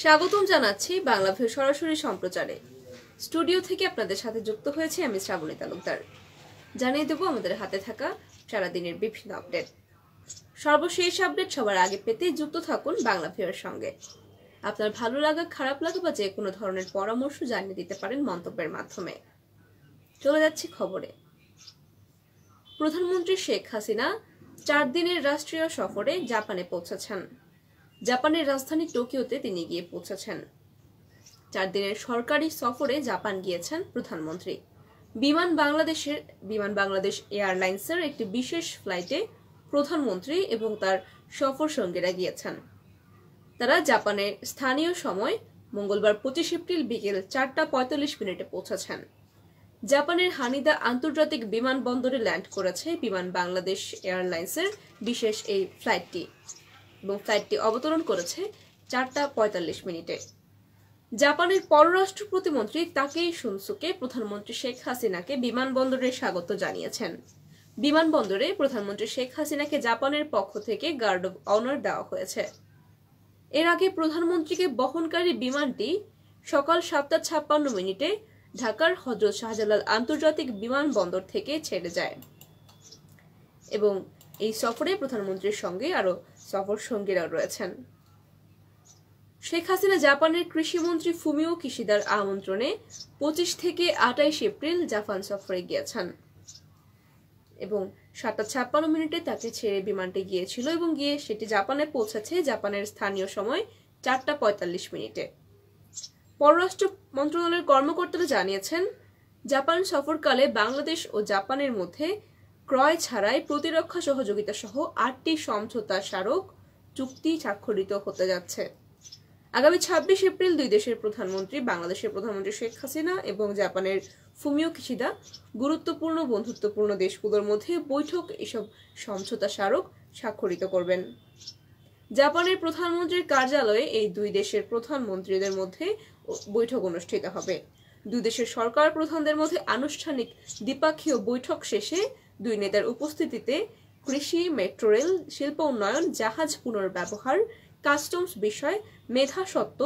স্বাগতম জানাচ্ছি বাংলাভিউ সরাসরি সম্প্রচারে। স্টুডিও থেকে আপনাদের সাথে যুক্ত হয়েছে আমি শ্রাবণী তালুকদার। জানিয়ে দেব আমাদের হাতে থাকা সারাদিনের বিভিন্ন আপডেট। সর্বশেষ আপডেট সবার আগে পেতে যুক্ত থাকুন বাংলাভিউর সঙ্গে। আপনার ভালো লাগা, খারাপ লাগা বা যে কোনো ধরনের পরামর্শ জানিয়ে দিতে পারেন মন্তব্যের মাধ্যমে। চলে যাচ্ছি খবরে। প্রধানমন্ত্রী শেখ হাসিনা 4 দিনের রাষ্ট্রীয় সফরে জাপানে পৌঁছেছেন। জাপানের রাজধানী টোকিওতে তিনি গিয়ে পৌঁছেছেন। 4 দিনের সরকারি সফরে জাপান গিয়েছেন প্রধানমন্ত্রী। বিমান বাংলাদেশ এয়ারলাইন্সের একটি বিশেষ ফ্লাইটে প্রধানমন্ত্রী এবং তার সফর সঙ্গীরা গিয়েছেন। তারা জাপানের স্থানীয় সময় মঙ্গলবার 25 এপ্রিল বিকেল 4:45 পৌঁছেছেন। জাপানের হানিদা আন্তর্জাতিক বিমানবন্দরে ল্যান্ড করেছে বিমান বাংলাদেশ এয়ারলাইন্সের বিশেষ এই ফ্লাইটটি এবং ফ্লাইটটি অবতরণ করেছে 4:45। জাপানের পররাষ্ট্র প্রতিমন্ত্রী তাকেই শুনসুকে প্রধানমন্ত্রী শেখ হাসিনাকে বিমানবন্দরে স্বাগত জানিয়েছেন। বিমানবন্দরে প্রধানমন্ত্রী শেখ হাসিনাকে জাপানের পক্ষ থেকে গার্ড অব অনার দেওয়া হয়েছে। এর আগে প্রধানমন্ত্রীকে বহনকারী বিমানটি সকাল 7:56 ঢাকার হযরত শাহজালাল আন্তর্জাতিক বিমানবন্দর থেকে ছেড়ে যায় এবং এই সফরে প্রধানমন্ত্রীর সঙ্গে আরো সফর সঙ্গীরা রয়েছেন। শেখ হাসিনা জাপানের কৃষিমন্ত্রী ফুমিও কিশিদার আমন্ত্রণে 25 থেকে 28 এপ্রিল জাপান সফরে গিয়েছেন এবং 7:56 তাকে ছেড়ে বিমানটি গিয়েছিল এবং গিয়ে সেটি জাপানে পৌঁছেছে জাপানের স্থানীয় সময় 4:45। পররাষ্ট্র মন্ত্রণালয়ের কর্মকর্তারা জানিয়েছেন, জাপান সফরকালে বাংলাদেশ ও জাপানের মধ্যে ক্রয় ছাড়াই প্রতিরক্ষা সহযোগিতা সহ 8টি সমঝোতা স্মারক চুক্তি স্বাক্ষরিত হতে যাচ্ছে। আগামী 26 এপ্রিল দুই দেশের প্রধানমন্ত্রী, বাংলাদেশের প্রধানমন্ত্রী শেখ হাসিনা এবং জাপানের ফুমিও কিশিদা গুরুত্বপূর্ণ বন্ধুত্বপূর্ণ দেশগুলোর মধ্যে বৈঠক এসব সমঝোতা স্মারক স্বাক্ষরিত করবেন। জাপানের প্রধানমন্ত্রীর কার্যালয়ে এই দুই দেশের প্রধানমন্ত্রীদের মধ্যে বৈঠক অনুষ্ঠিত হবে। দুই দেশের সরকার প্রধানদের মধ্যে আনুষ্ঠানিক দ্বিপাক্ষীয় বৈঠক শেষে দুই নেতার উপস্থিতিতে কৃষি, মেট্রো রেল, শিল্প উন্নয়ন, জাহাজ পুনর্ব্যবহার, কাস্টমস বিষয়, মেধাস্বত্ব,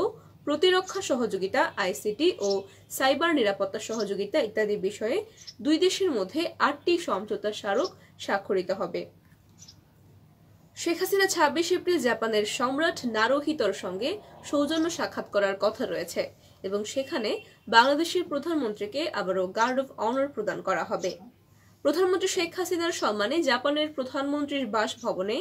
প্রতিরক্ষা সহযোগিতা, আইসিটি ও সাইবার নিরাপত্তা সহযোগিতা ইত্যাদি বিষয়ে দুই দেশের মধ্যে 8টি সমঝোতা স্মারক স্বাক্ষরিত হবে। শেখ হাসিনা 26 এপ্রিল জাপানের সম্রাট নারুহিতোর সঙ্গে সৌজন্য সাক্ষাৎ করার কথা রয়েছে এবং সেখানে বাংলাদেশের প্রধানমন্ত্রীকে আবারও গার্ড অব অনার প্রদান করা হবে। প্রধানমন্ত্রী শেখ হাসিনার সম্মানে জাপানের প্রধানমন্ত্রীর বাসভবনে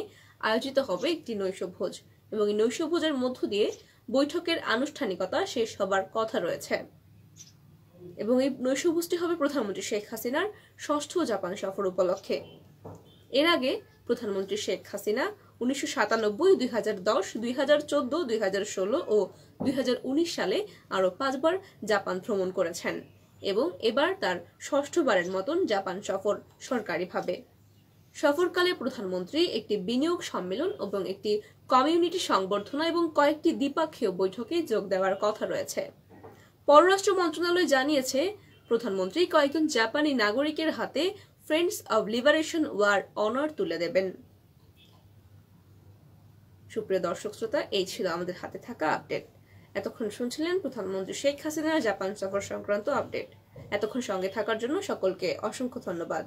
আয়োজিত হবে একটি নৈশভোজ এবং এই নৈশভোজের মধ্য দিয়ে বৈঠকের আনুষ্ঠানিকতা শেষ হবার কথা রয়েছে এবং এই নৈশভোজটি হবে প্রধানমন্ত্রী শেখ হাসিনার 6ষ্ঠ জাপান সফর উপলক্ষে। এর আগে প্রধানমন্ত্রী শেখ হাসিনা 1997, 2010, 2014, 2016 ও 2019 সালে আরো 5 বার জাপান ভ্রমণ করেছেন এবং এবার তার 6ষ্ঠ বারের মতন জাপান সফর সরকারিভাবে। সফরকালে প্রধানমন্ত্রী একটি বিনিয়োগ সম্মেলন এবং একটি কমিউনিটি সংবর্ধনা এবং কয়েকটি দ্বিপাক্ষীয় বৈঠকে যোগ দেওয়ার কথা রয়েছে। পররাষ্ট্র মন্ত্রণালয় জানিয়েছে, প্রধানমন্ত্রী কয়েকজন জাপানি নাগরিকের হাতে friends of liberation war honour তুলে দেবেন। সুপ্রিয় দর্শক শ্রোতা, এই ছিল আমাদের হাতে থাকা আপডেট। এতক্ষণ শুনছিলেন প্রধানমন্ত্রী শেখ হাসিনার জাপান সফর সংক্রান্ত আপডেট। এতক্ষণ সঙ্গে থাকার জন্য সকলকে অসংখ্য ধন্যবাদ।